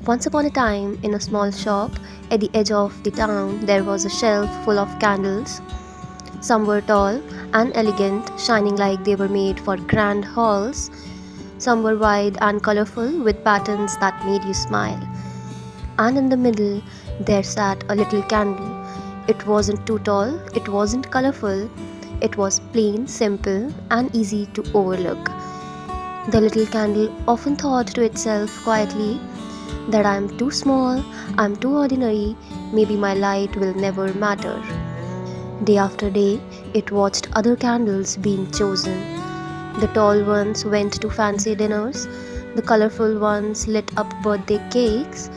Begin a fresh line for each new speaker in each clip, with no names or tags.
Once upon a time, in a small shop at the edge of the town, there was a shelf full of candles. Some were tall and elegant, shining like they were made for grand halls. Some were wide and colorful, with patterns that made you smile. And in the middle, there sat a little candle. It wasn't too tall, it wasn't colorful, it was plain, simple, and easy to overlook. The little candle often thought to itself quietly that I'm too small, I'm too ordinary, maybe my light will never matter. Day after day, it watched other candles being chosen. The tall ones went to fancy dinners, the colorful ones lit up birthday cakes,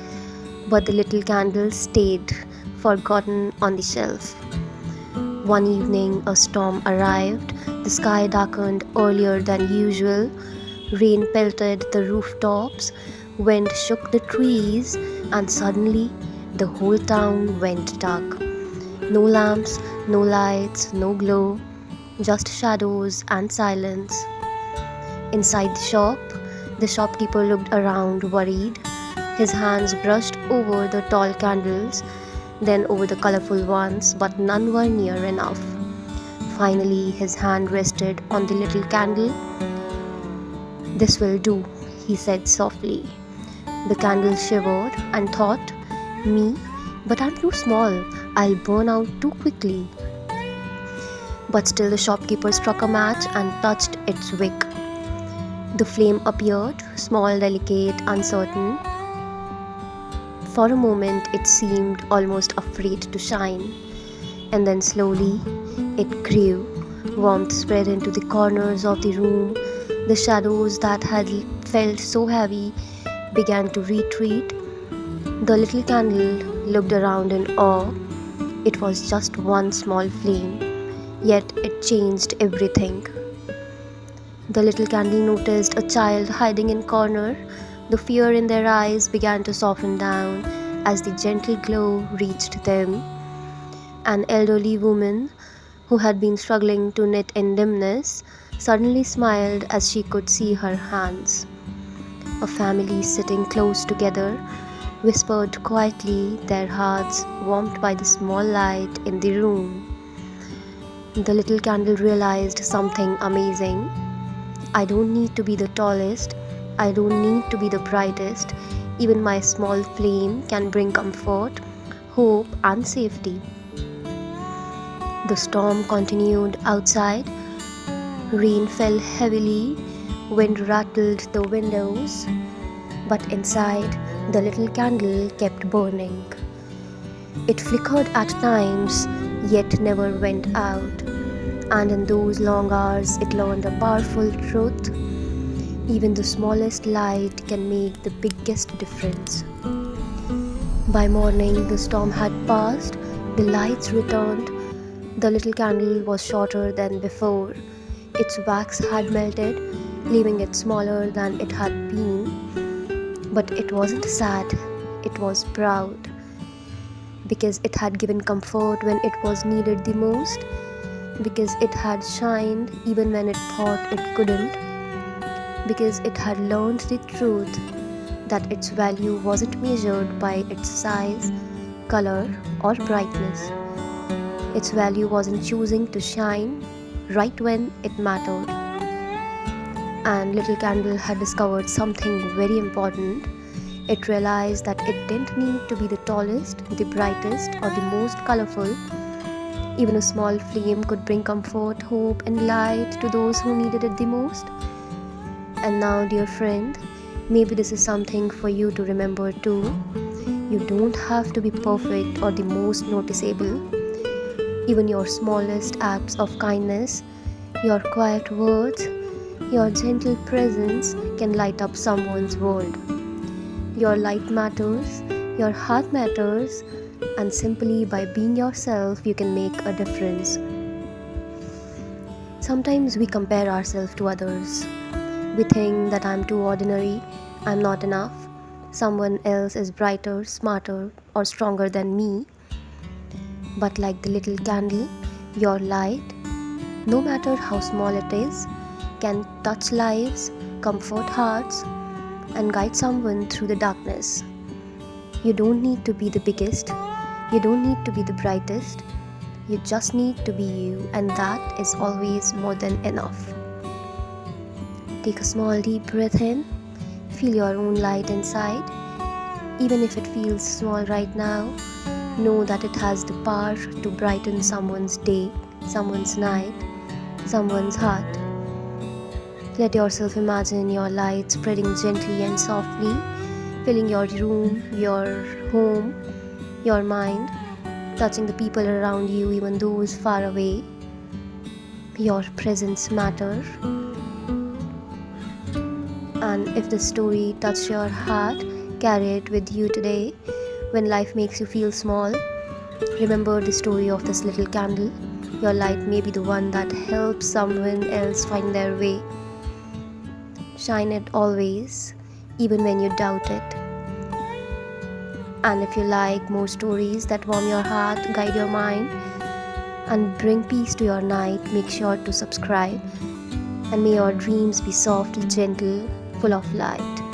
but the little candle stayed, forgotten on the shelf. One evening, a storm arrived, the sky darkened earlier than usual, rain pelted the rooftops, wind shook the trees, and suddenly the whole town went dark. No lamps, no lights, no glow, just shadows and silence. Inside the shopkeeper looked around worried. His hands brushed over the tall candles, then over the colorful ones, but none were near enough. Finally, his hand rested on the little candle. "This will do," he said softly. The candle shivered and thought, "Me? But I'm too small. I'll burn out too quickly." But still the shopkeeper struck a match and touched its wick. The flame appeared, small, delicate, uncertain. For a moment it seemed almost afraid to shine, and then slowly it grew. Warmth spread into the corners of the room. The shadows that had felt so heavy began to retreat. The little candle looked around in awe. It was just one small flame, yet it changed everything. The little candle noticed a child hiding in a corner. The fear in their eyes began to soften down as the gentle glow reached them. An elderly woman who had been struggling to knit in dimness suddenly smiled as she could see her hands. A family sitting close together whispered quietly, their hearts warmed by the small light in the room. The little candle realized something amazing. I don't need to be the tallest, I don't need to be the brightest. Even my small flame can bring comfort, hope, and safety. The storm continued outside. Rain fell heavily, wind rattled the windows, but inside, the little candle kept burning. It flickered at times, yet never went out. And in those long hours, it learned a powerful truth. Even the smallest light can make the biggest difference. By morning, the storm had passed, the lights returned. The little candle was shorter than before. Its wax had melted, leaving it smaller than it had been. But it wasn't sad, it was proud. Because it had given comfort when it was needed the most. Because it had shined even when it thought it couldn't. Because it had learned the truth that its value wasn't measured by its size, color, or brightness. Its value was in choosing to shine right when it mattered. And Little Candle had discovered something very important. It realized that it didn't need to be the tallest, the brightest, or the most colorful. Even a small flame could bring comfort, hope, and light to those who needed it the most. And now, dear friend, maybe this is something for you to remember too. You don't have to be perfect or the most noticeable. Even your smallest acts of kindness, your quiet words, your gentle presence can light up someone's world. Your light matters, your heart matters, and simply by being yourself, you can make a difference. Sometimes we compare ourselves to others. We think that I'm too ordinary, I'm not enough, someone else is brighter, smarter, or stronger than me. But like the little candle, your light, no matter how small it is, can touch lives, comfort hearts, and guide someone through the darkness. You don't need to be the biggest, you don't need to be the brightest, you just need to be you, and that is always more than enough. Take a small deep breath in, feel your own light inside. Even if it feels small right now, know that it has the power to brighten someone's day, someone's night, someone's heart. Let yourself imagine your light spreading gently and softly, filling your room, your home, your mind, touching the people around you, even those far away. Your presence matters. And if the story touched your heart, carry it with you today. When life makes you feel small, remember the story of this little candle. Your light may be the one that helps someone else find their way. Shine it always, even when you doubt it. And if you like more stories that warm your heart, guide your mind, and bring peace to your night, make sure to subscribe. And may your dreams be soft, gentle, full of light.